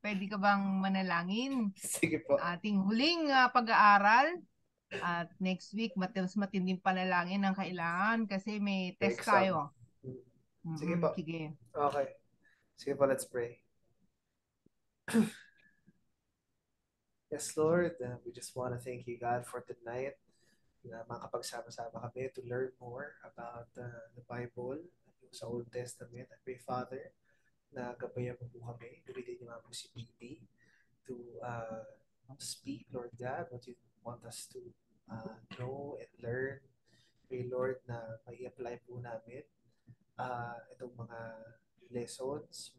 Pwede ka bang manalangin? Sige po. Ating huling pag-aaral. At next week, mas matinding panalangin ang kailangan kasi may test Exam. tayo. Hmm. Sige po. Sige. Okay. Sige po, let's pray. Yes, Lord, we just want to thank you, God, for tonight na makapagsama-sama kami to learn more about the Bible, yung sa Old Testament. I pray, Father, na gabayan mo po kami. Gamitin niyo nga po si BB to speak, Lord God, what you want us to know and learn. Pray, Lord, na may apply po namin itong mga lessons,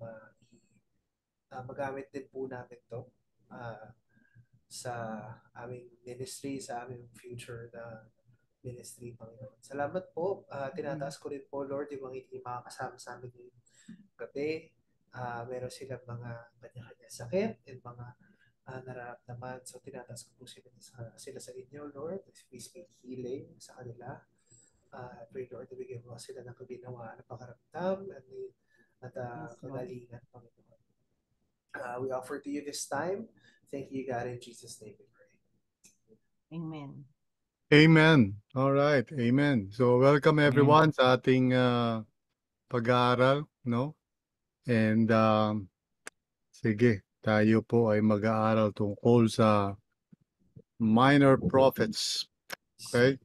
magamit din po namin to uh, sa aming ministry, sa aming future na ministry, Panginoon. Salamat po. Tinataas ko rin po, Lord, yung mga hindi makakasama sa amin ngayong gabi. Meron silang mga kanya-kanya sakit and mga nararamdaman. So, tinataas ko po sila sa inyo, Lord. We speak healing sa kanila. Pray, Lord, bigyan mo sila ng kabinawa na pakaramdam at Yes, Lord. kagalingan, Panginoon. We offer to you this time. Thank you, God. In Jesus' name we pray. Amen. Amen. All right. Amen. So welcome everyone sa ating pag-aaral, no? And sige, tayo po ay mag-aaral tungkol sa minor prophets. Okay?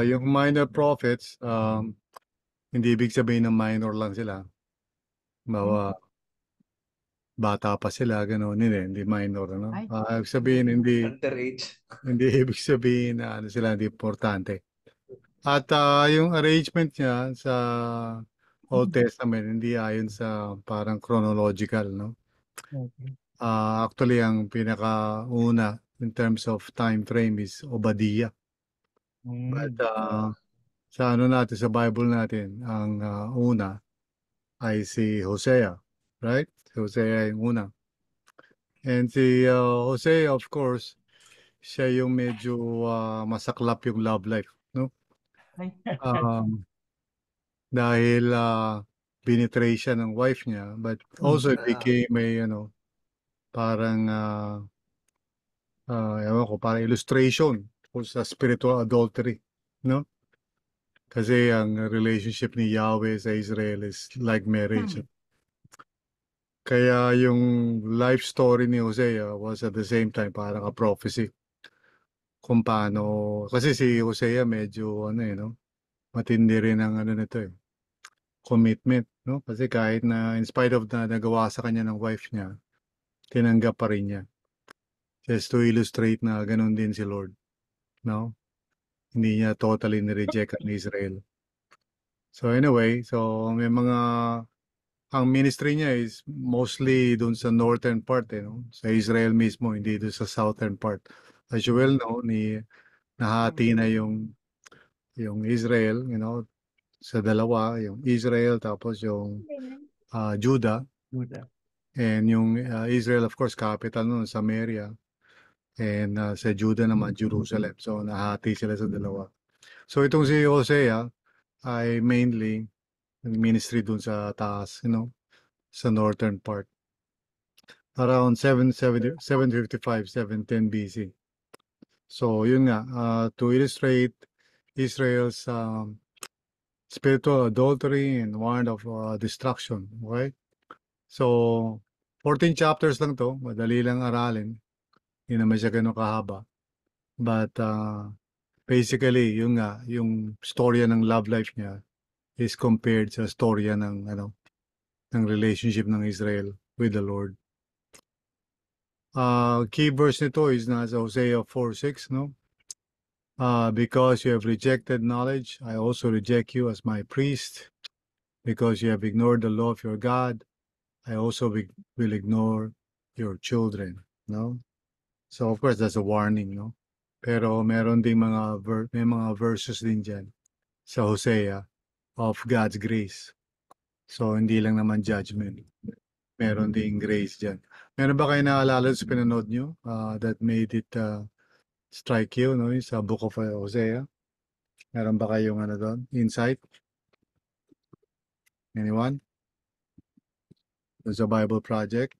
Yung minor prophets, hindi ibig sabihin na minor lang sila. Bawa, bata pa sila, gano'n. Hindi minor, ano? Ay. Ibig sabihin, Underage. hindi ibig sabihin na ano sila, hindi importante. At yung arrangement niya sa Old Testament, hindi ayon sa parang chronological, no? Okay. Actually, ang pinakauna in terms of time frame is Obadiah. But sa ano natin, sa Bible natin, ang una ay si Hosea, right? Si Hosea yung una. And si Hosea, of course, siya yung medyo masaklap yung love life, no? Um, dahil binitray siya ng wife niya, but also it became a, parang, ewan ko, parang illustration kung sa spiritual adultery, no? Kasi ang relationship ni Yahweh sa Israel is like marriage. Kaya yung life story ni Hosea was at the same time parang a prophecy kung paano, kasi si Hosea medyo, no? Matindi rin ang ano nito commitment, no? Kasi kahit na in spite of na nagawa sa kanya ng wife niya, tinanggap pa rin niya. Just to illustrate na ganun din si Lord, no? Hindi niya totally ni-reject ang Israel. So anyway, so may mga, ang ministry niya is mostly dun sa northern part, no? Sa Israel mismo, hindi dun sa southern part. As you well know, nahati na yung Israel, sa dalawa, yung Israel tapos yung Judah. And yung Israel, of course, capital nun, Samaria. And sa Judah naman, Jerusalem. So, nahati sila sa dalawa. So, itong si Hosea ay mainly ministry dun sa taas, sa northern part. Around 755, 710 BC. So, yun nga, to illustrate Israel's spiritual adultery and warrant of destruction. Okay? So, 14 chapters lang to. Madali lang aralin. Hindi naman siya ganun kahaba. But basically, yung nga, yung storya ng love life niya is compared sa storya ng relationship ng Israel with the Lord. Key verse nito is nasa Hosea 4:6, no? Because you have rejected knowledge, I also reject you as my priest. Because you have ignored the law of your God, I also will ignore your children, no? So of course that's a warning, no? Pero meron ding may mga verses din diyan sa Hosea of God's grace. So hindi lang naman judgment. Meron ding grace diyan. Meron ba kayo naalala sa pinanood nyo that made it strike you, no? Sa Book of Hosea? Meron ba kayong ano doon? Insight? Anyone? There's a Bible Project.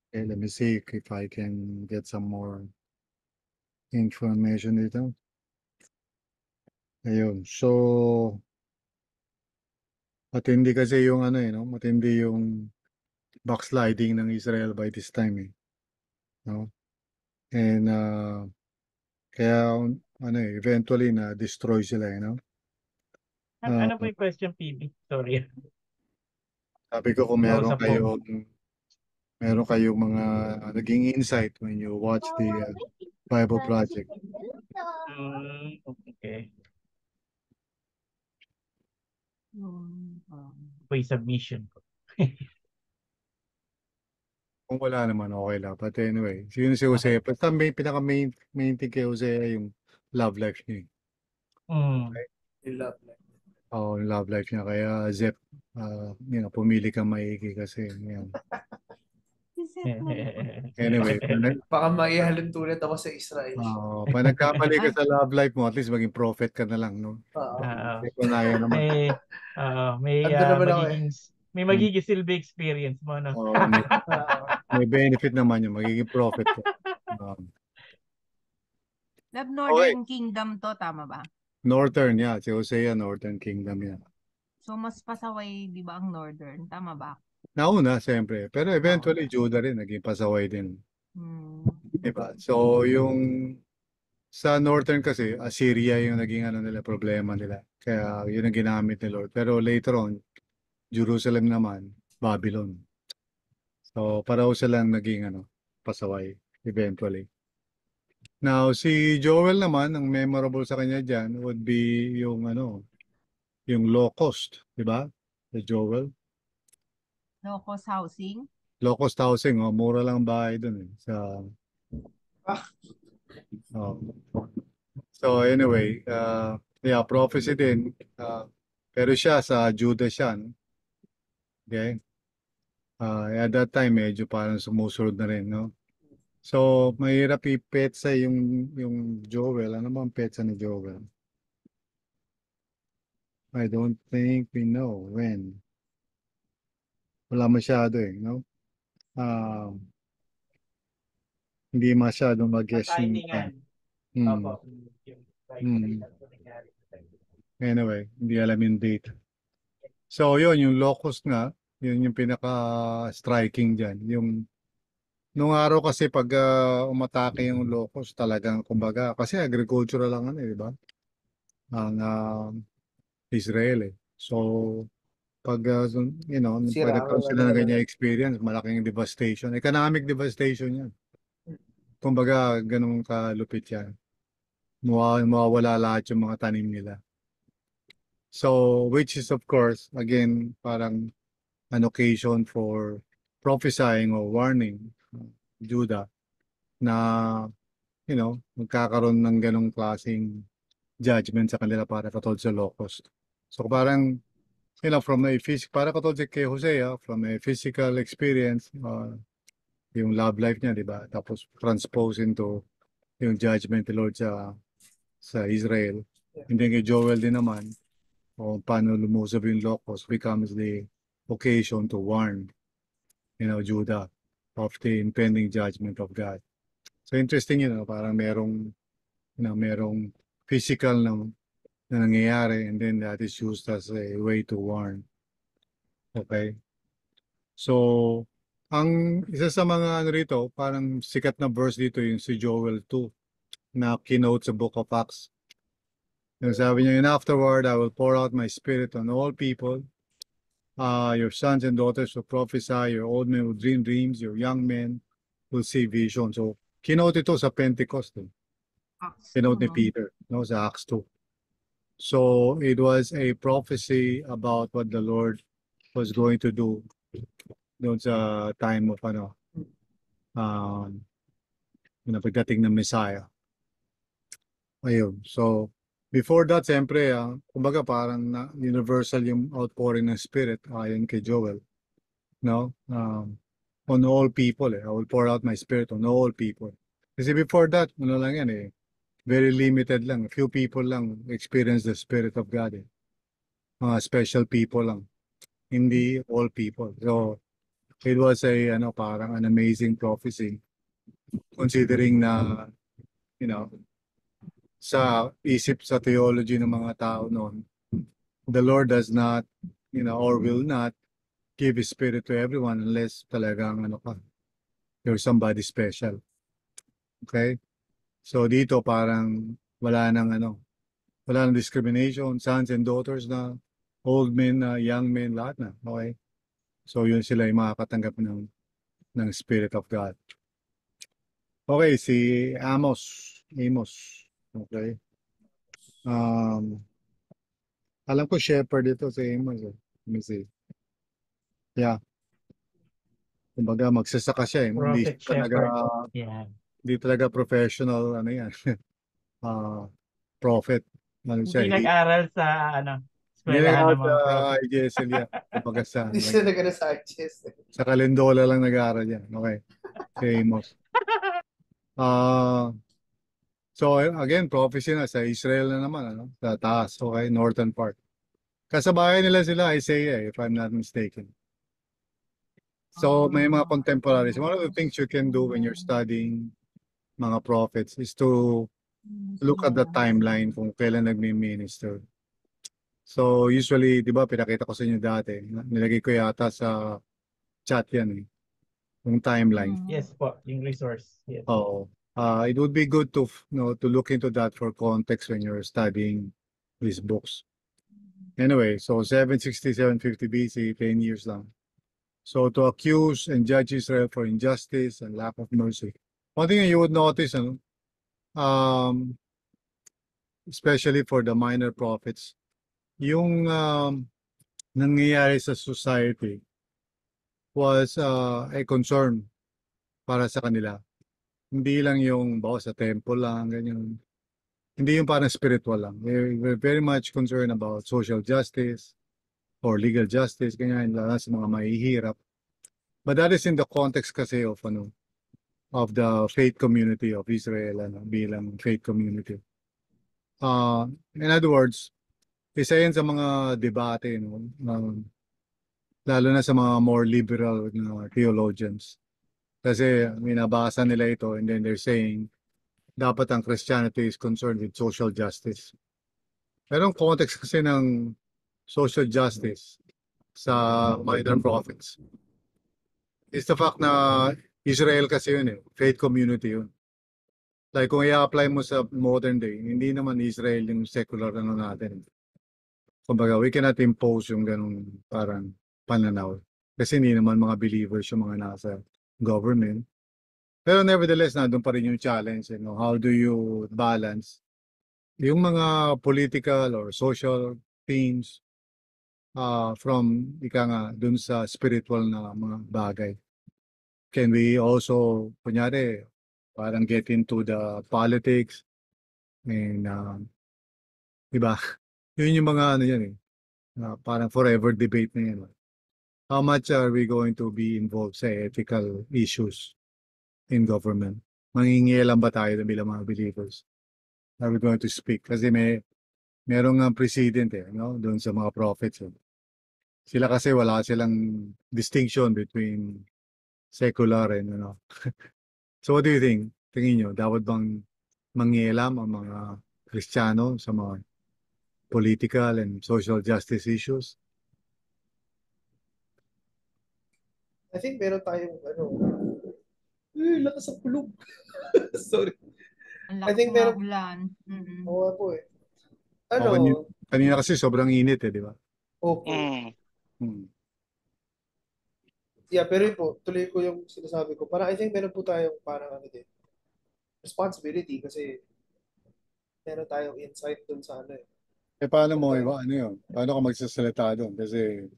Okay, let me see if I can get some more information dito. Ayun. So, matindi kasi yung ano no? Matindi yung backsliding ng Israel by this time no? And kaya ano eventually na destroy sila no? Ano po yung question, PB? Sorry. Sabi ko kung Kausap po. meron kayong mga naging insight when you watch the Bible Project. Okay. Ah. Po yung submission ko. Kung wala naman, okay lang. But anyway, yun si Jose. Okay. Basta may pinaka-main thing kay Jose ay yung love life niya. Yung love life. Oo, yung love life niya. Kaya, Zep, pumili kang maigi kasi, yan. Anyway, Baka maihalin tulad ako sa Israel. pag nagkamali ka sa love life mo, at least maging prophet ka na lang, no? Kaya naman. May Ando naman ako may magiging silbi experience mo, no? May benefit naman yun. Magiging prophet ka. Love Northern Kingdom to, tama ba? Northern, yeah. Si Hosea, Northern Kingdom yan. So, mas pasaway, di ba, ang Northern? Tama ba? Nauna, siyempre. Pero eventually, Judah rin, naging pasaway din. Diba? So, yung sa Northern kasi, Assyria yung naging nila, problema nila. Kaya yun ang ginamit ni Lord. Pero later on, Jerusalem naman, Babylon. So, pareho silang naging pasaway eventually. Now, si Joel naman, ang memorable sa kanya dyan would be yung yung locust, di ba? Si Joel. Locust housing? Locust housing, mura lang bahay dun So anyway, yeah, prophecy din. Pero siya sa Judah siya, no? Okay? At that time, medyo parang sumusunod na rin, no? So, mahirap i-petsa yung Joel. Ano bang petsa ni Joel? I don't think we know when. Wala masyado no? Hindi masyado mag-guess yung Anyway, hindi alam yung date. So, yun, yung locust nga, yun yung pinaka-striking dyan. Nung araw kasi pag umatake yung locust, talagang, kumbaga, kasi agricultural lang di ba? Ang Israel So, pag, pag nagkaroon sila ng ganyan experience, malaking devastation. Economic devastation yan. Kumbaga, ganun kalupit yan. Mawawala lahat yung mga tanim nila. So, which is of course, again, parang an occasion for prophesying or warning Judah na, magkakaroon ng ganong klaseng judgment sa kanila para katulad sa locust. So, parang, from a para katulad kay Hosea, from a physical experience, yung love life niya, di ba? Tapos transpose into yung judgment ni Lord sa Israel. And then kay Joel din naman, o paano lumusob yung locust becomes the occasion to warn, Judah of the impending judgment of God. So interesting parang merong physical na nangyayari and then that is used as a way to warn. Okay? So, ang isa sa mga rito, parang sikat na verse dito yung si Joel 2 na keynote sa Book of Acts. Yung sabi niya, and afterward, I will pour out my spirit on all people. Your sons and daughters will prophesy, your old men will dream dreams, your young men will see visions. So, keynote ito sa Pentecost. Keynote ni Peter, sa Acts 2. So, it was a prophecy about what the Lord was going to do doon sa time of pagdating ng Messiah. Ayun. So, before that, siyempre, kumbaga parang universal yung outpouring ng Spirit ayon kay Joel. No? On all people. I will pour out my Spirit on all people. Kasi before that, lang yan very limited lang. A few people lang experience the Spirit of God. mga special people lang, hindi all people. So it was parang an amazing prophecy considering na, you know, sa isip sa theology ng mga tao noon, the Lord does not, or will not give His Spirit to everyone unless talagang you're somebody special. Okay? So dito parang wala nang discrimination, sons and daughters na, old men na, young men, lahat na. Okay? So yun sila yung makakatanggap ng Spirit of God. Okay, si Amos. Okay. Alam ko shepherd ito si Amos. Let me see. Yeah. Kumbaga magsasaka siya eh. Prophet shepherd. Yeah. Hindi talaga professional, yan. Prophet. Ano siya, Hindi nag-aral sa hindi eskwelahan nag-aaral ng sa mga prophet. IGSL yan. Kumbaga Hindi siya nagana sa IGS. sa Kalendola lang nag-aaral yan. Okay. Si Amos. So again, prophecy na sa Israel na naman, sa taas, okay, northern part. Kasabayan nila sila, Isaiah, if I'm not mistaken. So may mga contemporaries. One of the things you can do when you're studying mga prophets is to look at the timeline kung kailan nagmi-minister. So usually, di ba, pinakita ko sa inyo dati, nilagay ko yata sa chat yan yung timeline. Yes po, yung resource. Yes. Oo. It would be good to look into that for context when you're studying these books. Anyway, so 760, 750 BC, 10 years lang. So to accuse and judge Israel for injustice and lack of mercy. One thing you would notice, especially for the minor prophets, yung nangyayari sa society was a concern para sa kanila. Hindi lang yung sa temple lang, ganyan. Hindi yung parang spiritual lang. We're very much concerned about social justice or legal justice, ganyan, lalo sa mga mahihirap. But that is in the context kasi of the faith community of Israel, bilang faith community. In other words, isa yan sa mga debate, lalo na sa mga more liberal theologians. Kasi minabasa nila ito and then they're saying dapat ang Christianity is concerned with social justice. Pero ang context kasi ng social justice sa minor prophets is the fact na Israel kasi yun faith community yun. Like kung i-apply mo sa modern day, hindi naman Israel yung secular natin. Kumbaga, we cannot impose yung ganung parang pananaw. Kasi hindi naman mga believers yung mga nasa government. Pero nevertheless, nandun pa rin yung challenge. How do you balance yung mga political or social themes from, dun sa spiritual na mga bagay? Can we also, kunyari, parang get into the politics and, diba? Yun yung mga yan parang forever debate na yan. How much are we going to be involved sa ethical issues in government? Mangingialam ba tayo bilang mga believers? Are we going to speak? Kasi merong precedent doon sa mga prophets. Sila kasi wala silang distinction between secular and So what do you think? Tingin nyo, dapat bang mangialam ang mga Kristiyano sa mga political and social justice issues? I think meron tayong lakas ang kulog. Sorry. Ang I lakas think ng meron, ulan. oo po Kanina kasi sobrang init di ba? Opo. Yeah, pero yun po, tuloy ko yung sinasabi ko. Parang I think meron po tayong parang responsibility kasi meron tayong insight dun sa Paano mo Paano ka magsasalita doon? Kasi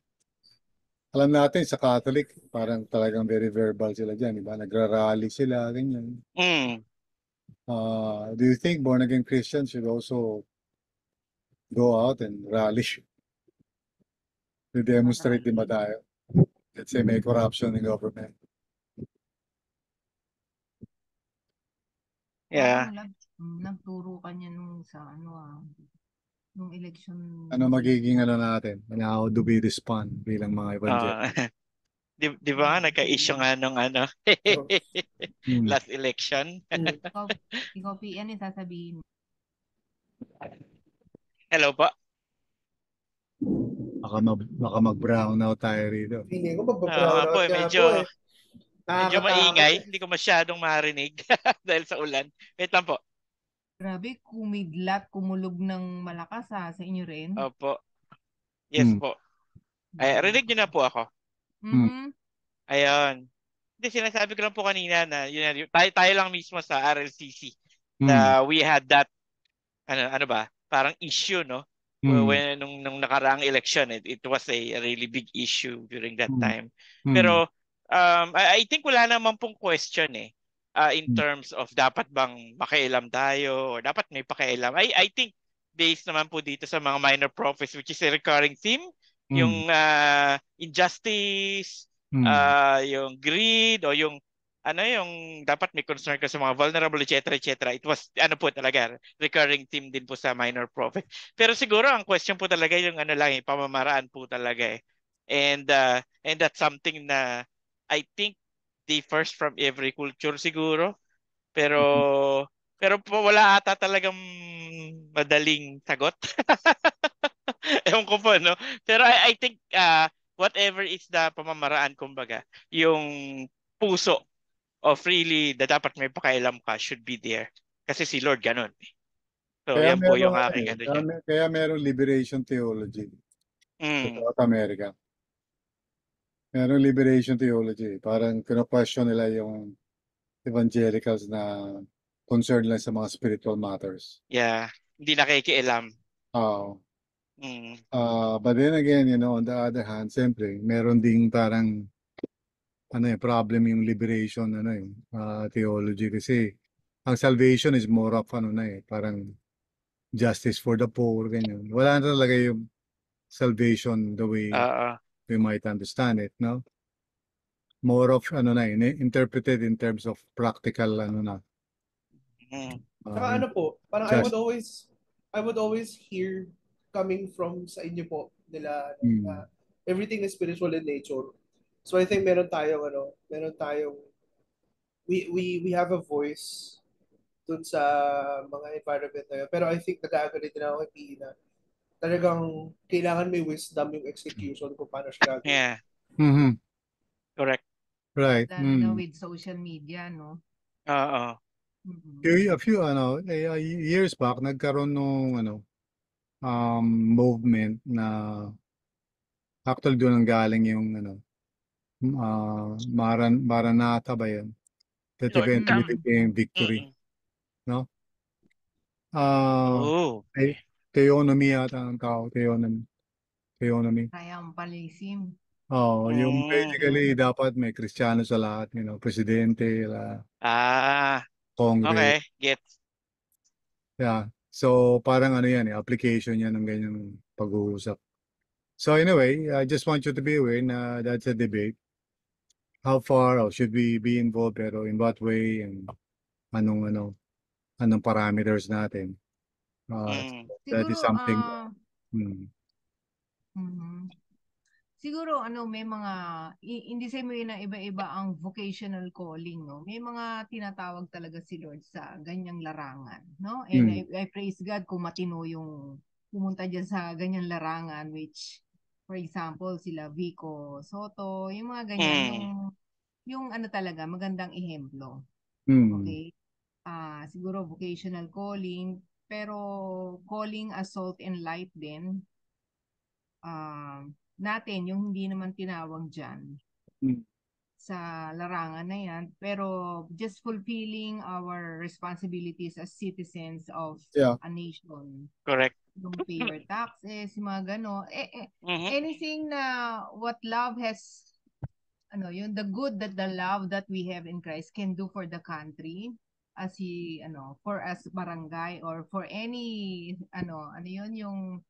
alam natin sa Catholic, parang talagang very verbal sila dyan, di ba? Nagra-rally sila, ganyan. Do you think born-again Christians should also go out and rally? To demonstrate din ba tayo? Let's say may corruption in government. Yeah. Nagturo ka niya nung sa nung election. Ano magiging ano natin? How do we respond bilang mga evangelical? Di ba nga, nagka-issue nga nung ano, So, Hmm. last election. Ikaw, PN, sasabihin mo. Hello po. Baka mag-brown out tayo rito. feeling ko Oo magpa-brown nga po, out nga medyo, po eh. medyo Nakakatakot maingay. eh. Hindi ko masyadong marinig dahil sa ulan. Wait lang po. Grabe, kumidlat, kumulog ng malakas sa inyo rin. Opo. Yes Hmm. po. Ay, rinig niyo na po ako. Mhm. Ayun. Hindi, sinasabi ko lang po kanina na yun, tayo lang mismo sa RLCC Hmm. na we had that, ano ba, parang issue, no? Hmm. When, nung nakaraang election, it was a really big issue during that Hmm. time. Hmm. Pero I think wala naman pong question in Hmm. terms of dapat bang makialam tayo or dapat may pakialam. I think based naman po dito sa mga minor prophets, which is a recurring theme, Hmm. yung injustice, Hmm. yung greed o yung yung dapat may concern ka sa mga vulnerable, etc., etc. It was, po talaga, recurring theme din po sa minor prophet. Pero siguro, ang question po talaga yung pamamaraan po talaga eh. And that's something na I think differs from every culture siguro. Pero wala ata talagang madaling sagot. Ewan ko po, no? Pero I think whatever is the pamamaraan, kumbaga, yung puso of really na dapat may pakailam ka should be there. Kasi si Lord ganun. So, Kaya yan po yung meron aking ano dyan. kaya meron liberation theology sa Mm, South America. Meron liberation theology. Parang kino-question nila yung evangelicals na concerned lang sa mga spiritual matters. yeah. Hindi nakikialam. Oo. Mm, But then again, on the other hand, siyempre, meron ding parang problem yung liberation theology kasi ang salvation is more of parang justice for the poor, ganyan. Wala na talaga yung salvation the way oo. we might understand it, no? More of interpreted in terms of practical Mm, Saka uh, po, parang just I would always hear coming from sa inyo po nila na everything is spiritual in nature. So I think meron tayong we have a voice dun sa mga environment na yun. Pero I think nag-agree din ako kay PE na talagang kailangan may wisdom yung execution kung paano siya gagawin. yeah, Mhm. correct. Right. Lalo na with social media, no? Oo. Mhm. A few years back nagkaroon nung movement na actually doon ang galing yung Maranatha ba yan? That Lord, eventually come. became victory, Mm-mm. no? Oh. Theonomy yata ang tao, theonomy. Triumphalism. Yung basically Mhm. dapat may Kristiyano sa lahat, presidente, Ah, Congress. okay. Gets. Yeah. So parang yan, application yan ng ganyang pag-uusap. So anyway, I just want you to be aware na that's a debate. How far should we be involved, pero in what way, and anong parameters natin. Mm. That is Siguro, something. mhm. Siguro may mga hindi sa mo na iba-iba ang vocational calling, no? May mga tinatawag talaga si Lord sa ganyang larangan, no? And I praise God kung matino yung pumunta diyan sa ganyang larangan, which for example sila Vico Soto, yung mga ganyan, yung talaga magandang ehemplo. Okay? Siguro vocational calling, pero calling as salt and light din. Natin, yung hindi naman tinawag dyan sa larangan na yan, pero just fulfilling our responsibilities as citizens of a nation. Correct. Yung pay your taxes, yung mga gano. Mhm. Anything na what love has, yung the good that the love that we have in Christ can do for the country, as for us barangay or for any, yun, yung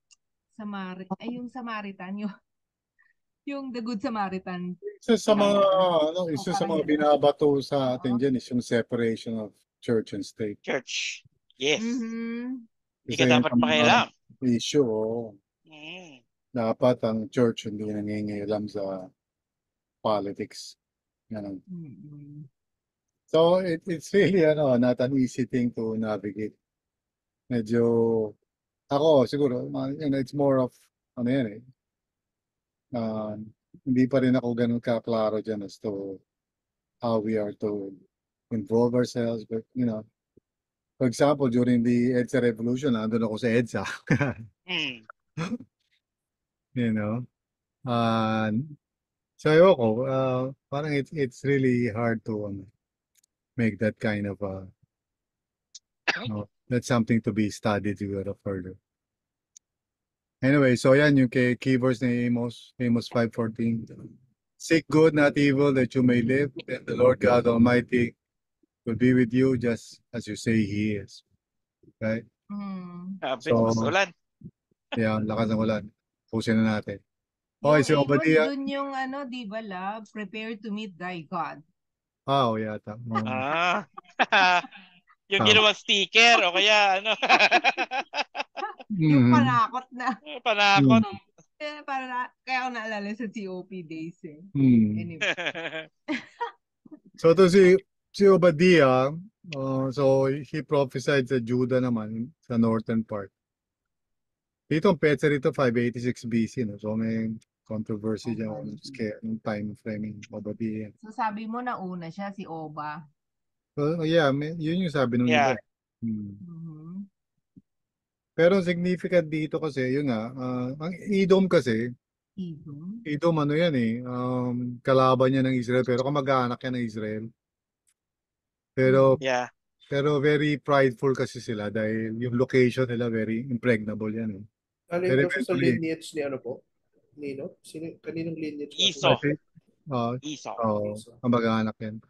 yung Samaritan, yung The Good Samaritan. Isa sa mga binabato sa atin dyan is yung separation of church and state. Church. Yes. Mhm. Hindi ka dapat makialam. issue. Oo. Mm. Dapat ang church hindi nangingialam sa politics. Ganun. Mm-mm. So it's really not an easy thing to navigate. Medyo ako siguro it's more of yan eh. Uh, hindi pa rin ako ganun kaklaro dyan as to how we are to involve ourselves. But for example, during the EDSA revolution, nandun ako sa EDSA. Mm. You know? So ayoko, parang it's really hard to make that kind of that's something to be studied siguro further. Anyway, so yan yung key verse ni Amos 5:14. Seek good, not evil, that you may live, and the Lord God Almighty will be with you just as you say He is. Right? Mm. Sabi, So, mas ulan. yeah, lakas ng ulan. Pusin na natin. Yung Si Amos, Obadiah. dun yung di ba love? Prepare to meet thy God. Yata. Ah. Yung Tama. ginawang sticker o kaya Yung Mhm. panakot na. panakot. Kaya ako naalala sa COP days eh. Hmm. Anyway. So to si Obadiah, so he prophesied sa Judah naman, sa northern part. Dito ang petsa rito 586 BC, no? So may controversy dyan yung time framing Obadiah. So sabi mo na una siya, si Oba. So yeah, yun yung sabi nung Yeah. iba. Hmm. Mhm. Pero significant dito kasi, yun nga, ang Edom kasi, Edom yan eh, kalaban niya ng Israel, pero kamag-anak yan ng Israel. Pero Yeah. pero very prideful kasi sila dahil yung location nila very impregnable yan eh. Ano Pero yung sa eventually, lineage ni ano po? Nino? Kaninong lineage na po? Esau. Esau. Esau. Kamag-anak yan.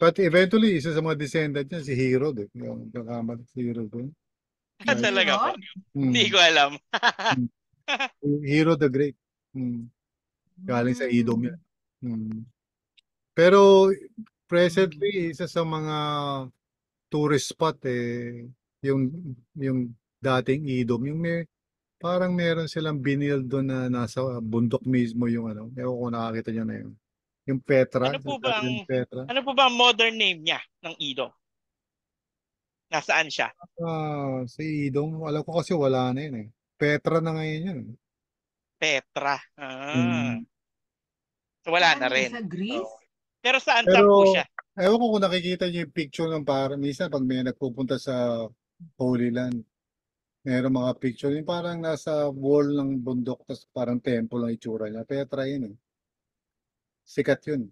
But eventually, isa sa mga descendant niya, si Herod eh. Yung kakamag si Herod eh. Right? Talaga po. Hindi ko alam. Herod the Great. Galing sa Edom yan. Pero presently, isa sa mga tourist spot eh, yung dating Edom, yung parang meron silang binil doon na nasa bundok mismo yung ewan ko nakakita nyo na yun. Yung Petra, Petra. Ano po ba ang modern name niya ng Edom? Nasaan siya? Si Edom, alam ko kasi wala na yun eh. Petra na ngayon yun. Petra. So wala na rin. Sa Greece? Pero saan Pero, po siya? ewan ko kung nakikita niyo yung picture ng parang minsan pag may nagpupunta sa Holy Land, meron mga picture yung parang nasa wall ng bundok tapos parang temple ang itsura niya. Petra yun eh. Sikat yun.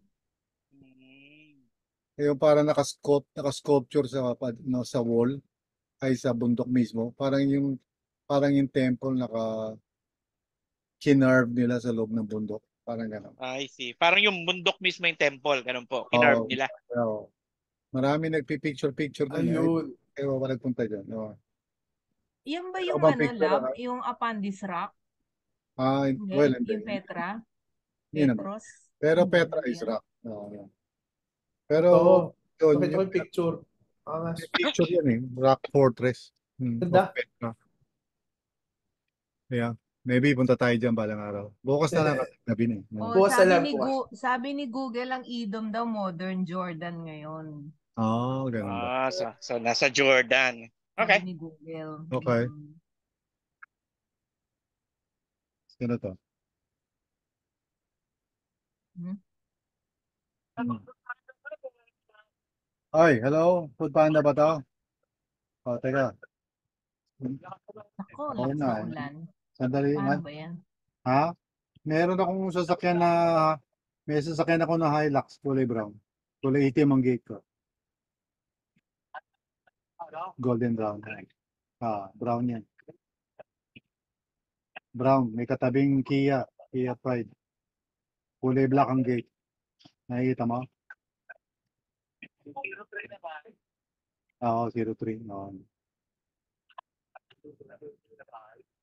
Yung parang naka-sculpture sa wall ay sa bundok mismo. Parang yung temple kinarve nila sa loob ng bundok. Parang gano'n. I see. Parang yung bundok mismo yung temple. Ganun po. Kinarve nila. Marami nagpipicture-picture doon. Ayun. Ewan ko nagpunta dyan. Yan ba yung yung Apandis Rock? Well, yung Petra? Petros? Pero Petra is rock. Pero, nakita ko yung picture. May picture yan eh. Rock Fortress. Ganda. Petra. Yeah. Maybe punta tayo dyan balang araw. Bukas na lang gabi na. Sabi ni Google ang Edom daw modern Jordan ngayon. Ganun ba? So nasa Jordan. Okay. Sabi ni Google. Okay. Sino to? Ay, hello. Food Panda ba to? Teka. Ako, lakas na ulan. Sandali. Paano ba yan? Meron akong sasakyan may sasakyan ako na Hilux, kulay brown. Kulay itim ang gate ko. Golden brown. Brown yan. Brown. May katabing Kia Pride. Kulay black ang gate. Nakikita mo? 03.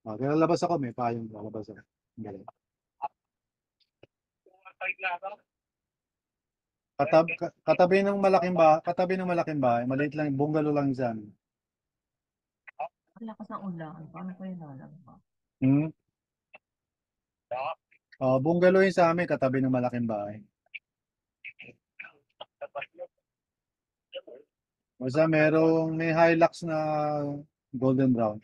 Lalabas ako, may payong lalabas ako. Galing. Katabi ng malaking bahay, maliit lang, bungalow lang dyan. Ang lakas ng ulan. Paano pa yun lalabas? Hmm. Bungalow yun sa amin, katabi ng malaking bahay. Basta may Hilux na golden brown.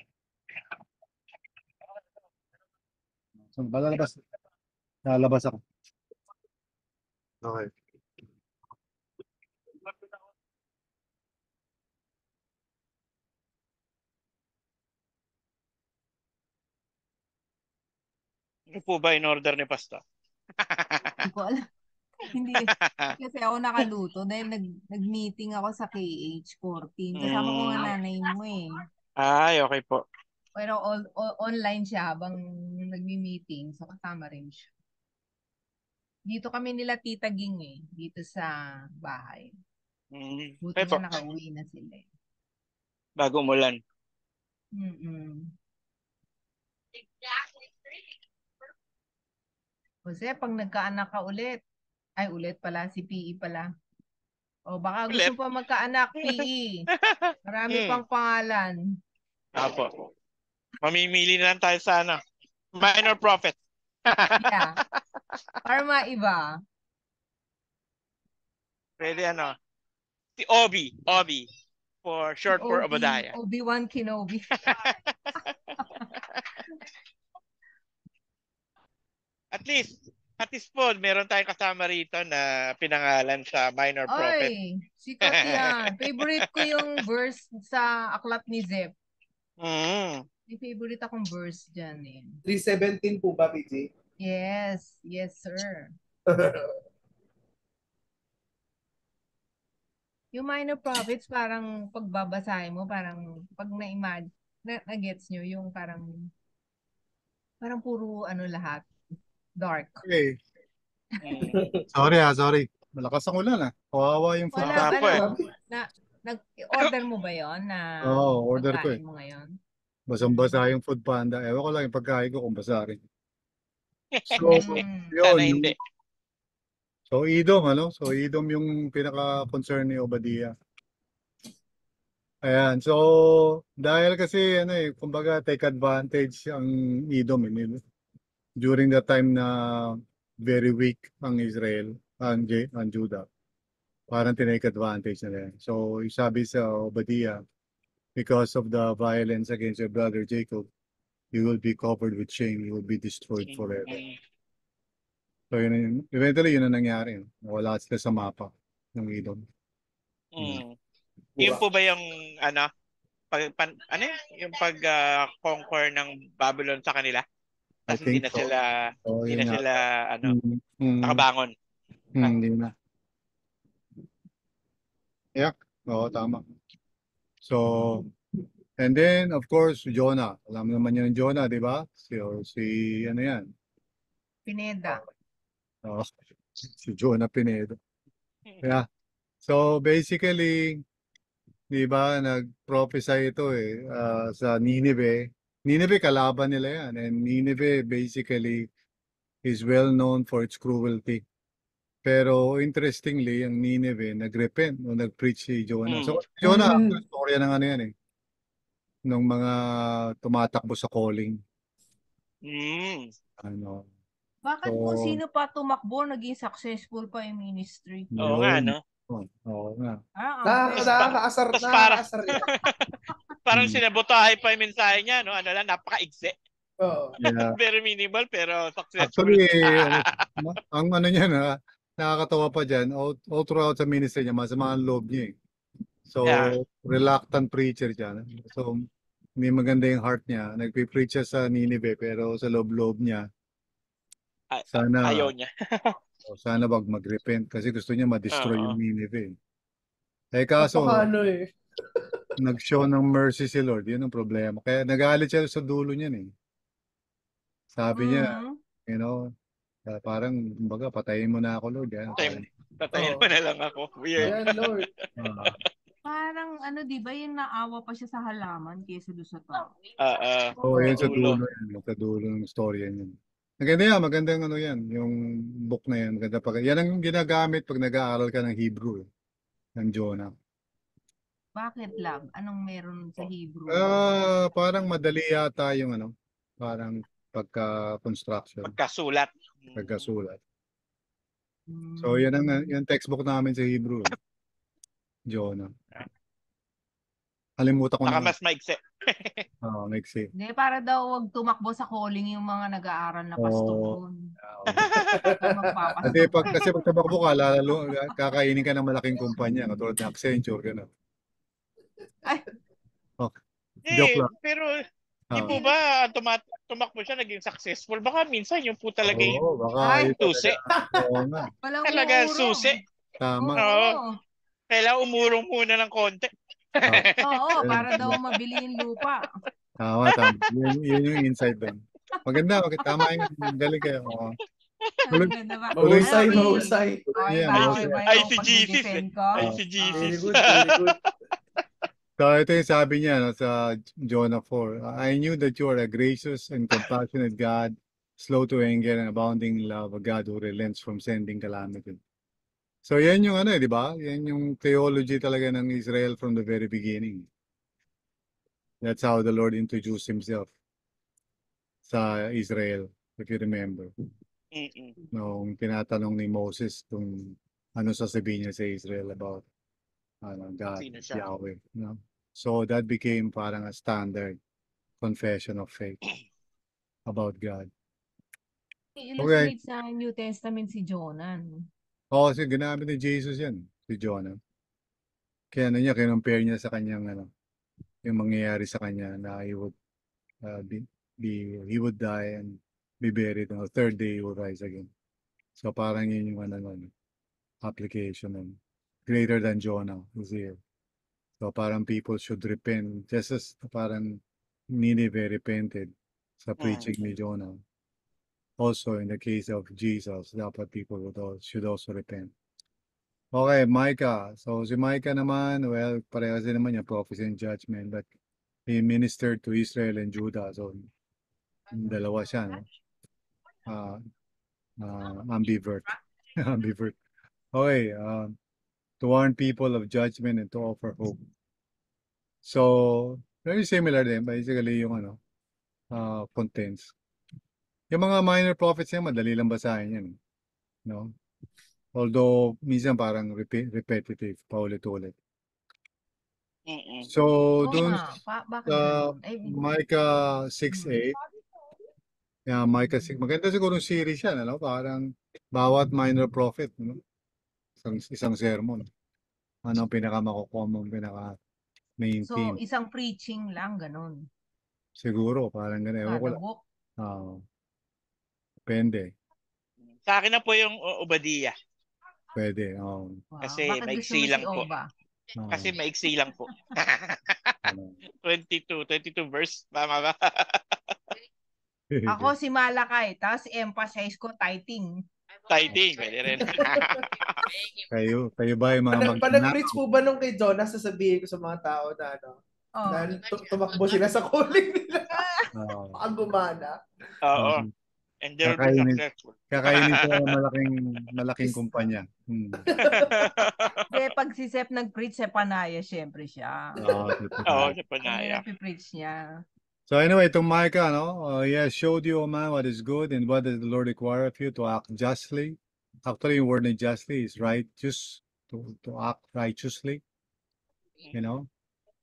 So, lalabas ako. Okay. Ano po ba in order ni Pasta? Hindi ko alam. Hindi. Kasi ako nakaluto dahil nag-meeting ako sa KH14. Kasama ko nga nanay mo eh. Ay, okay po. Pero online siya habang nagmi-meeting. So kasama rin siya. Dito kami nila Tita Ging eh. Dito sa bahay. Buti Okay po. nga nakauwi na sila eh. Bago umulan. Kasi pag nagkaanak ka ulit, ay ulit pala, si PE pala. O baka gusto Ulit. pa magkaanak, PE. Marami pang pangalan. Apo. Mamimili na lang tayo sa minor prophet. Yeah. Para maiba. Pwede si Obi. For short for Obadiah. Obi-Wan Kenobi. At least po, meron tayong kasama rito na pinangalan sa minor prophet. Ay, sikat yan. Favorite ko yung verse sa Aklat ni Zep. May favorite akong verse dyan eh. 3:17 po ba, PJ? Yes, sir. Yung minor prophets, parang pagbabasahin mo, parang pag na-imagine, na-gets nyo, yung parang puro lahat. Dark. Okay. Sorry. Malakas ang ulan Kawawa yung food Wala, pantry. nag-order mo ba yon na order ko pagkain mo ngayon? Basang-basa yung food panda. Ewan ko lang yung pagkain ko kung basa rin. So, Sana yun. hindi. So, idom yung pinaka-concern ni Obadiah. Ayan. So, dahil kasi, kumbaga, take advantage ang idom. During the time na very weak ang Israel, ang Judah. Parang tinake advantage na yan. So, sabi sa Obadiah, because of the violence against your brother Jacob, you will be covered with shame. You will be destroyed forever. So, eventually, yun ang nangyari. Nawala sila sa mapa ng Edom. Yun po ba yung, yung pag-conquer ng Babylon sa kanila? Tapos hindi na sila, nakabangon. Hindi na. Yeah, tama. So, and then, of course, Jonah. Alam naman yan yung Jonah, di ba? Si yan? Pineda. Si Jonah Pineda. Yeah. So, basically, di ba, nag-prophesy ito sa Nineveh. Nineveh, kalaban nila yan. And Nineveh, basically, is well known for its cruelty. Pero interestingly, ang Nineveh, nag-repent o nag-preach si Jonah. So, Jonah, storya ng yan ng mga tumatakbo sa calling. Bakit kung sino pa tumakbo, naging successful pa yung ministry? Oo nga, no? Oo nga. Nakakaasar parang sinabotahe pa yung mensahe niya, no? Napaka-igse. Yeah. Very minimal, pero successful. Actually, ang niya nakakatawa pa dyan, all throughout sa ministry niya, masama ang loob niya So, reluctant preacher dyan. So, hindi maganda yung heart niya. Nagpipreach siya sa Nineveh, pero sa loob-loob niya, ayaw niya. Sana wag mag-repent kasi gusto niya ma-destroy yung Nineveh. Kaso, nag-show ng mercy si Lord. Yun ang problema. Kaya nagalit siya sa dulo niyan Sabi niya, parang, kumbaga, patayin mo na ako, Lord. Patayin mo na lang ako. Weird. Lord. Parang di ba yung naawa pa siya sa halaman kaysa doon sa tao? Yun sa dulo yan. Sa dulo ng story yan. Magandang yan. Yung book na yan. Maganda yan ang ginagamit pag nag-aaral ka ng Hebrew. Ng Jonah. Bakit love? Anong meron sa Hebrew? Parang madali yata yung ano, parang pagka-construction, Pagkasulat. pagkasulat. So, Hmm. yan ang yung textbook namin sa Hebrew, Jonah. Kalimutan ko na Baka nga. mas maikse. Oo, maiksi. Hindi, para daw wag tumakbo sa calling yung mga nag-aaral na Oo. pastor. Oo. Yung Kasi magpapastor. pag tumakbo ka, lalo kakainin ka ng malaking kumpanya, katulad ng Accenture, gano'n. Ay, Oh, joke lang. Pero di Ah. po ba tumakbo siya naging successful? Baka minsan yung po talaga yung Oo, baka Ay. yun susi. talaga. Oo nga, walang Talaga uurong. susi. tama. Oo. Oo. Kailangan umurong muna ng konti. Ah, Oo, yun, para daw yun. mabili yung lupa. Tama. Yun yung insight doon. Maganda, tama yung galing kayo. Oo. Tuloy, Ang ganda ba? tuloy, Mahusay, Ano, mahusay. tuloy Okay niya yan, ba? boss. Okay ba Ay yung si Jesus eh. pagde-defend ko? Ay Ah. si Oo. Jesus. Very good, very good. So, ito yung sabi niya no, sa Jonah 4. I knew that you are a gracious and compassionate God, slow to anger and abounding in love, a God who relents from sending calamity. So, yan yung ano di ba? Yan yung theology talaga ng Israel from the very beginning. That's how the Lord introduced Himself sa Israel, if you remember. Mm-mm. Nung tinatanong ni Moses kung ano sasabihin niya sa Israel about God, Sino siya? Yahweh. No? So that became parang a standard confession of faith about God. I-illustrate sa New Testament si Jonah. No? Oo, kasi ginamit ni Jesus yan, si Jonah. Kaya ano niya, kinumpare niya sa kanyang yung mangyayari sa kanya na he would he would die and be buried on the third day he would rise again. So parang yun yung application nun. Greater than Jonah is here. So parang people should repent just as parang Nineveh repented sa preaching ni Jonah. Also in the case of Jesus, dapat people should also repent. Okay, Micah. So si Micah naman, well, parehas din naman yung prophecy and judgment, but he ministered to Israel and Judah. So dalawa siya, no? Ambivert. Ambivert. Okay, to warn people of judgment and to offer hope. So, very similar din. Basically, yung contents. Yung mga minor prophets niya, madali lang basahin yan. No? Although, minsan parang repetitive, paulit-ulit. Mm-mm. So, Oo dun nga. Bakit sa ganun? Ay, Micah 6:8, Micah 6, maganda siguro yung series yan, ano? Parang bawat minor prophet, no? Isang sermon. Ano ang pinaka-makukuha mo, pinaka-main so, theme. isang preaching lang, ganun. Siguro, parang ganun. Ewan ko Kada lang. book. Depende. Sa akin na po yung Obadiah. Pwede. Wow. Kasi Bakit gusto maiksi mo si lang po. Oba? Kasi maiksi lang po. 22 verse. Tama ba? Ako si Malakay, tapos emphasize ko tithing. Tithing. Pwede rin. kayo ba yung mga Nag-preach po ba nung kay Jonah, sasabihin ko sa mga tao na Oh. na tumakbo sila sa calling nila. Ang gumana. Oo. And they'll be successful. Kakainin sa malaking kumpanya. Hindi, pag si Sep nag-preach, sa Panaya, syempre siya. Oo, sa Panaya. Preach niya. So anyway, itong Micah, no? He has showed you, O man, what is good and what does the Lord require of you to act justly. Actually, yung word na justly is righteous, to act righteously. You know?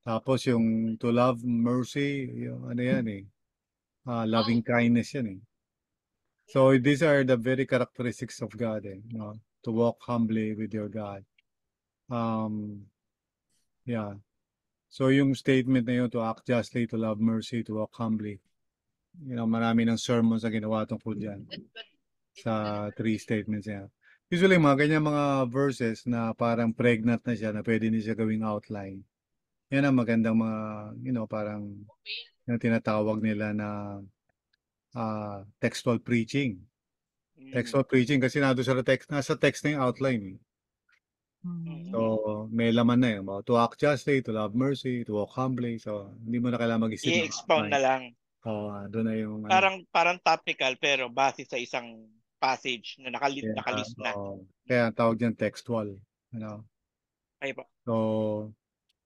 Tapos yung to love mercy, yung ano yan eh. Loving kindness yan eh. So these are the very characteristics of God eh. No? To walk humbly with your God. Yeah. So yung statement na yun, to act justly, to love mercy, to walk humbly. Marami ng sermons na ginawa tungkol dyan sa three statements niya. Usually, mga ganyan mga verses na parang pregnant na siya na pwede niya gawing outline. Yan ang magandang mga, parang yung tinatawag nila na textual preaching. Textual preaching kasi nasa text na yung outline. So, may laman na yun. To act justly, to love mercy, to walk humbly. So, hindi mo na kailangan mag-isip. I-expound na lang. Doon na yung parang topical pero base sa isang passage na nakalist na. Kaya tawag diyan textual, Ay po. So,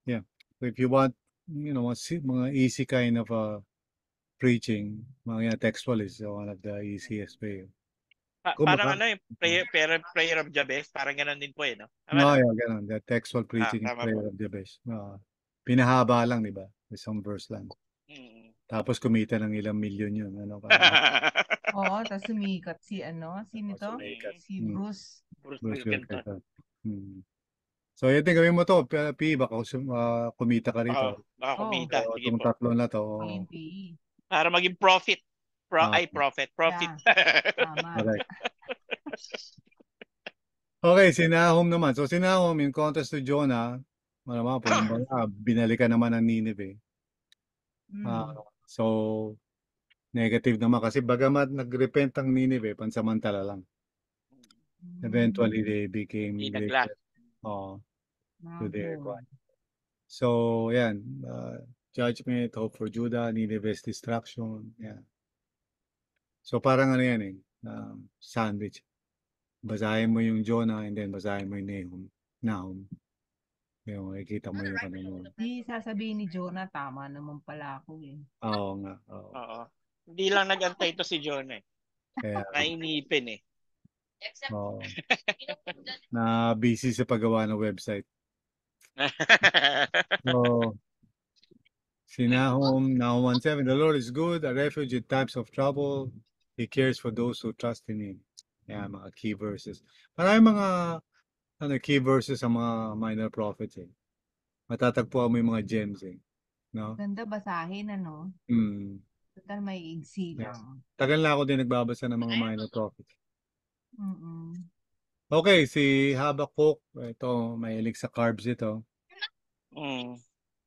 yeah. if you want, mga easy kind of preaching, mga textual is one of the easiest way. Parang Kumbaga, yung prayer of Jabez, parang ganun din po no? no, Tama na? yeah, ganun. The textual preaching is Tama prayer po. of Jabez. Pinahaba lang, di ba? Isang verse lang. Mm. Tapos kumita ng ilang milyon yun. Parang, Oo, tapos sumikat sino to? sumikat. Si Bruce. Bruce Bruce Wilkinson. Wilkinson. So, yun din gawin mo to, P, baka kumita ka rito. Baka kumita. So, Sige itong po. tatlo na to. PNP. Para maging profit. Profit. Tama. Correct. Okay, si Nahum naman. So, si Nahum, in contrast to Jonah, malamang po, binalikan naman ng Nineveh. So, negative naman kasi bagamat nag-repent ang Nineveh, pansamantala lang. Eventually, they became Nag-last. to their God. So, yan. Judgment, hope for Judah, Nineveh's destruction. Yan. So, parang ano yan sandwich. Basahin mo yung Jonah and then basahin mo yung Nahum. Yung makikita mo yung ano. Di sasabihin ni Jonah, tama naman pala ako eh. Oo nga. Oo. Hindi lang nag-antay to si John eh. Kaya, Nainipin eh. na busy sa paggawa ng website. So, si Nahum 1:7, the Lord is good, a refuge in times of trouble. He cares for those who trust in Him. Yan, mga key verses. Maraming mga key verses sa mga minor prophets eh. Matatagpuan mo yung mga gems eh. No? Ganda basahin Total may igsi lang. Tagal na ako din nagbabasa ng mga minor prophets. Mm-mm. Okay, si Habakkuk, ito, mahilig sa carbs ito.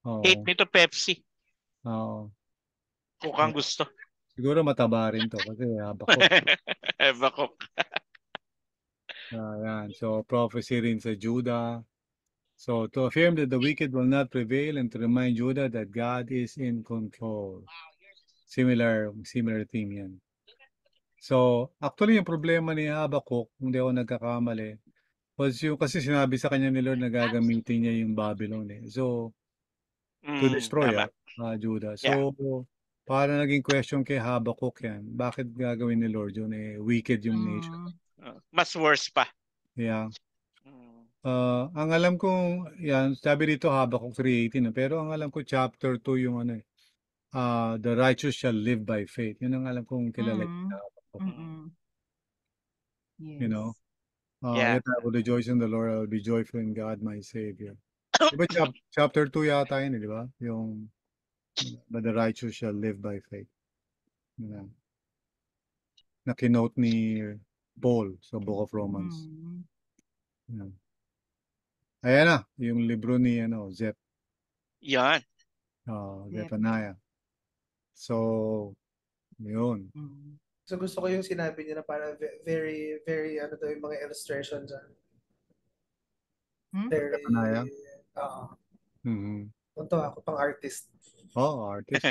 Hate nito Pepsi. Oo. Mukhang gusto. Siguro mataba rin to kasi Habakkuk. Habakkuk. Yan. So, prophecy rin sa Judah. So, to affirm that the wicked will not prevail and to remind Judah that God is in control. Similar theme yan. So, actually, yung problema ni Habakkuk, kung di ako nagkakamali, was yung kasi sinabi sa kanya ni Lord na gagamitin niya yung Babylon eh. So, to destroy Judah. So, para naging question kay Habakkuk yan, bakit gagawin ni Lord yun eh? Wicked yung nation. Mas worse pa. Yeah. Ang alam ko, yan, sabi dito Habakkuk 3:18, pero ang alam ko chapter 2 yung the righteous shall live by faith. Yun ang alam kong kilala. Yes. You know? Yet I will rejoice in the Lord, I will be joyful in God, my Savior. Diba chapter 2 yata yun, di ba? Yung, but the righteous shall live by faith. Na kinote ni Paul sa Book of Romans. Ayan na, yung libro ni Zep. Yan. Zephaniah. So, yun. So gusto ko yung sinabi niya na parang very, very, yung mga illustrations. Very, punto ako, pang artist. Artist.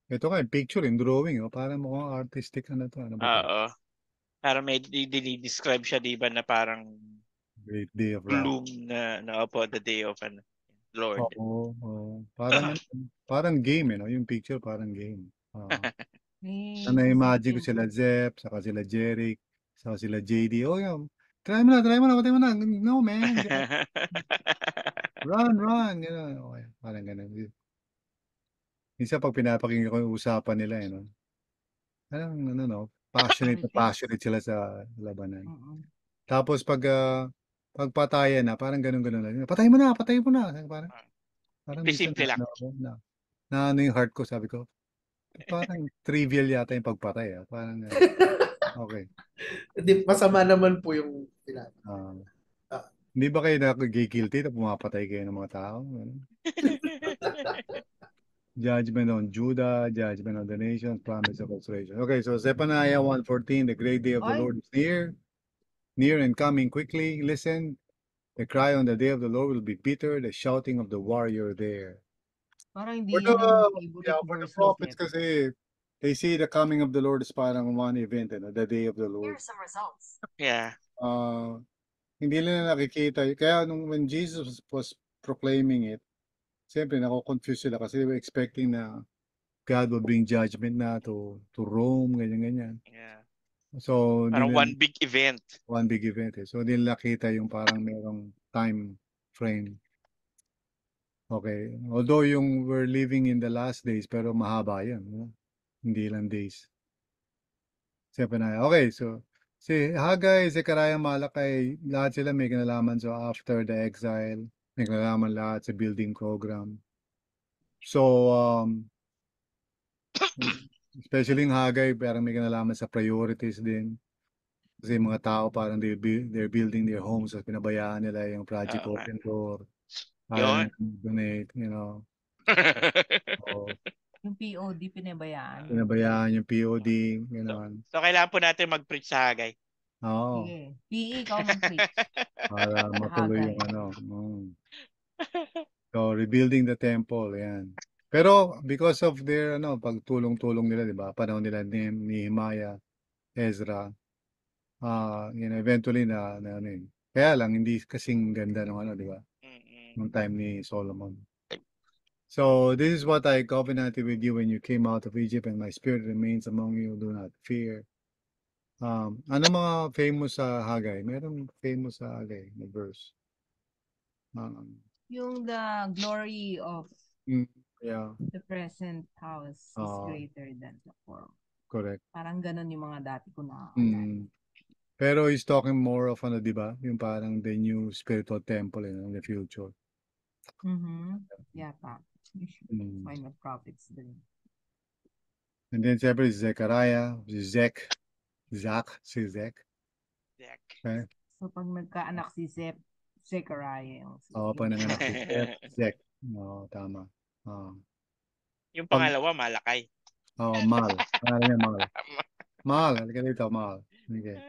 Ito nga, picture and drawing. Parang mukhang artistic to. Oo. Parang may dinidescribe siya, di ba, na parang Great day of gloom na the day of Lord. Oo. Parang game, yung picture parang game. Na-imagine ko sila Zep, saka sila Jeric, saka sila JD. Yan. Try mo na. No, man. Run. Okay. Parang ganun. Minsan pag pinapakinggan ko yung usapan nila, passionate sila sa labanan. Tapos pagpatayan na, parang ganun lang. Patay mo na. Parang minsan na yung heart ko, sabi ko, parang trivial yata yung pagpatay. Parang, okay. Masama naman po yung hindi ba kayo nag-guilty na pumapatay kayo ng mga tao? Judgment on Judah, judgment on the nation, promise of restoration. Okay, so Zephaniah 1:14, the great day of the Lord is near and coming quickly. Listen, the cry on the day of the Lord will be bitter, the shouting of the warrior there. Parang hindi yan yung favorite for the verse prophets kasi they see the coming of the Lord as parang one event, the day of the Lord. Here are some results. Yeah. Hindi nila nakikita. Kaya when Jesus was proclaiming it, siyempre nako-confuse sila kasi they were expecting na God will bring judgment na to Rome, ganyan-ganyan. Yeah. So, Parang hindi one big event. one big event eh. So, hindi nila nakita yung parang merong time frame. Okay. Although yung we're living in the last days, pero mahaba yan. No? Hindi lang days. Siyempre na. Okay, so si Haggai, Zechariah, Malakay, lahat sila may kinalaman. So after the exile, may kinalaman lahat sa building program. So, especially yung Haggai, parang may kinalaman sa priorities din. Kasi yung mga tao parang they're building their homes at pinabayaan nila yung Project Oo nga. Open Door. Yun. Ayaw donate, you know. So, Yung POD pinabayaan. pinabayaan yung POD, gano'n. So kailangan po natin mag-preach sa Hagay. Oo. Sige. PE, ikaw mag-preach. Para matuloy Hagay. yung ano. So, rebuilding the temple, yan. Pero, because of their, pagtulong-tulong nila, di ba? Panahon nila ni Nehemiah, Ezra, eventually ano yun. Kaya lang, hindi kasing ganda ng di ba? Nung time ni Solomon. So, this is what I covenanted with you when you came out of Egypt, and my spirit remains among you. Do not fear. Ano mga famous sa Haggai? Meron famous sa Haggai na verse. Yung the glory of Yeah, the present house is greater than the former. correct. Parang ganun yung mga dati ko na. Pero he's talking more of di ba? Yung parang the new spiritual temple in the future. Yata. Final prophets din. And then siyempre Zechariah, Zech. Okay. So pag nagkaanak si Zechariah yung Pag nanganak si Zech. Oo, tama. Yung pangalawa, Malakay. Mal. Pangalan niya Mal. Mal, halika dito, Mal. Okay.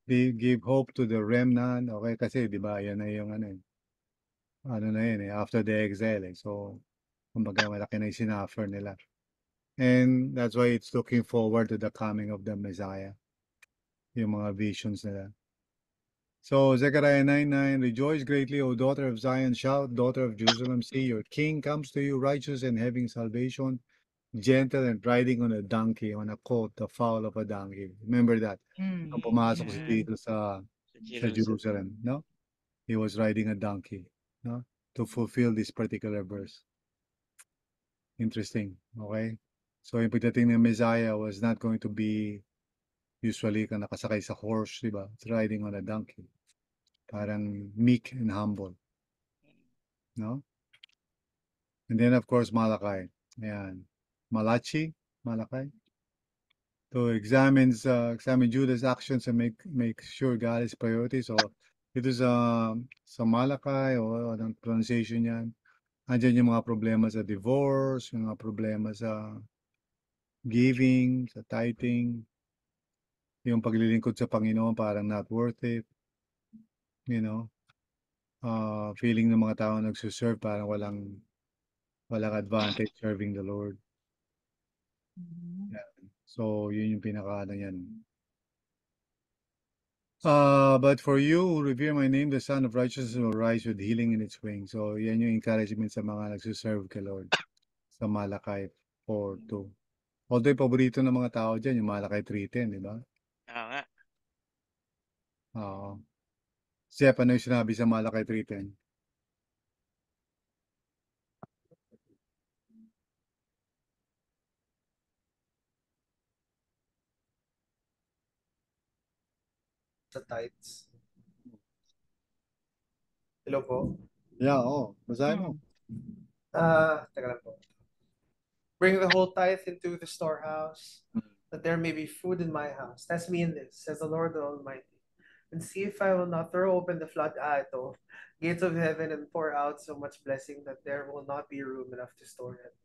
Give hope to the remnant. Okay, kasi di ba, yan na yung ano na yun after the exile So, kumbaga malaki na yung sinuffer nila. And that's why it's looking forward to the coming of the Messiah. Yung mga visions nila. So, Zechariah 9:9, rejoice greatly, O daughter of Zion, shout, daughter of Jerusalem, see your king comes to you, righteous and having salvation, gentle and riding on a donkey, on a colt, the fowl of a donkey. Remember that? Nung pumasok si Jesus sa Jerusalem, no? He was riding a donkey, no? To fulfill this particular verse. Interesting, okay? So, yung pagdating ng Messiah was not going to be usually ka nakasakay sa horse, di ba? It's riding on a donkey. Parang meek and humble. No? And then, of course, Malachi. Ayan. Malachi? Malachi? So, examine Judah's actions and make sure God is priority. So, ito sa Malachi, o anong pronunciation yan, andyan yung mga problema sa divorce, yung mga problema sa giving, sa tithing, yung paglilingkod sa Panginoon parang not worth it. You know? Feeling ng mga tao nagsuserve parang walang advantage serving the Lord. Yeah. So, yun yung pinaka yan. But for you who revere my name, the Son of Righteousness will rise with healing in its wings. So, yan yung encouragement sa mga nagsuserve kay Lord. Sa Malachi 4:2. Although, paborito ng mga tao dyan, yung Malachi 3:10, di ba? Oo nga. Oo. Sep, ano yung sinabi sa Malachi 3:10? Sa tithes. Hello po? Yeah, basahin mo. Teka lang po. Bring the whole tithe into the storehouse, that there may be food in my house. Test me in this, says the Lord Almighty, and see if I will not throw open the gates of heaven, and pour out so much blessing that there will not be room enough to store it.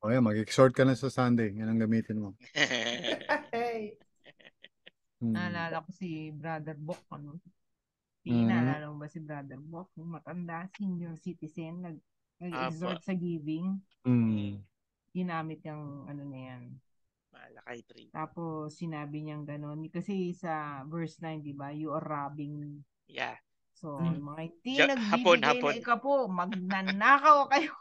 Okay, mag-exhort ka na sa Sunday. Yan ang gamitin mo. Hey! Naalala ko si Brother Bok. Naalala mo ba si Brother Bok? Yung matanda, senior citizen, nag-exhort sa giving. Ginamit yung na yan. Malakay 3. Tapos sinabi niyang gano'n. Kasi sa verse 9, di ba? You are robbing. Yeah. So, mga hindi Hapon. nagbibigay na ikapo, magnanakaw kayo.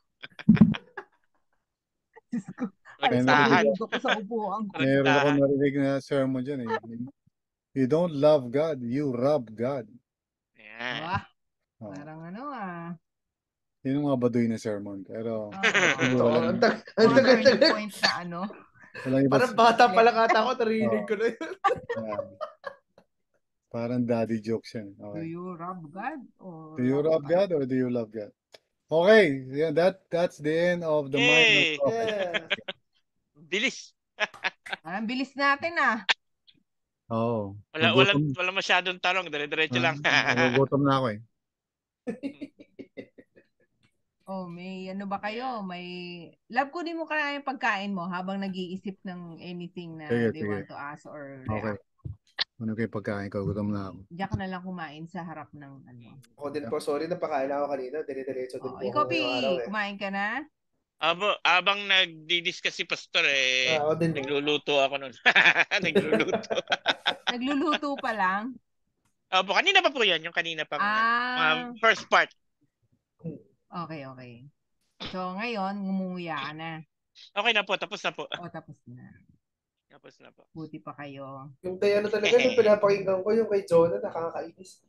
Diyos ko, halos Ragtahan. nahulog ako sa upuan ko. Meron ako Ragtahan. narinig na sermon dyan eh. You don't love God, you rob God. Yan. Wah, Oh. parang Yun ang mga baduy na sermon. Pero Ito, walang, ang mga turning tagal-tagal. point na walang iba. Parang bata pa lang ata ako, narinig ko na yun. Yeah. Parang daddy jokes yan. Do Okay. you rob God or Do you rob God or do you love God? Okay, yeah, that's the end of the minor Yay! prophet. Yeah. Bilis. Parang bilis natin Oo. Wala masyadong tanong, dire-diretso lang. Nagugutom na ako eh. Oh, may ba kayo? May love, kunin mo kaya yung pagkain mo habang nag-iisip ng anything na Sige, they sige. want to ask or Okay. react. Ano kayo pagkain ko? Gutom na ako. Diyan ka na lang kumain sa harap ng Ako din po, sorry, napakain ako kanina. Dire-diretso din po ikaw, ako Pi, ngayong araw eh. kumain ka na? Abang nagdi-discuss si Pastor Ako din. nagluluto ako nun. Nagluluto. Nagluluto pa lang? Kanina pa po yan, yung kanina pang first part. Okay. So, ngayon, ngumuya ka na. Okay na po, tapos na po. Tapos na. Tapos na po. Buti pa kayo. Yung kay talaga, yung pinapakinggan ko, yung kay Jonah, nakakainis.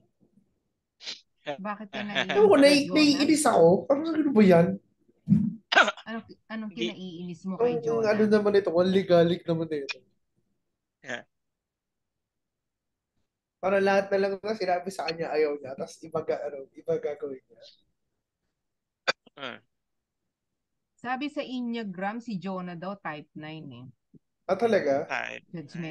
Bakit ka naiinis? Ewan ko, kay Jonah? naiinis ako. Parang ano ba yan? Anong kinaiinis mo kay Jonah? Ano naman ito, ligalik naman ito. Yeah. Para lahat na lang na sinabi sa kanya ayaw niya, tapos iba gagawin niya. Sabi sa Enneagram, si Jonah daw type 9 eh. Talaga? Type. Judgment.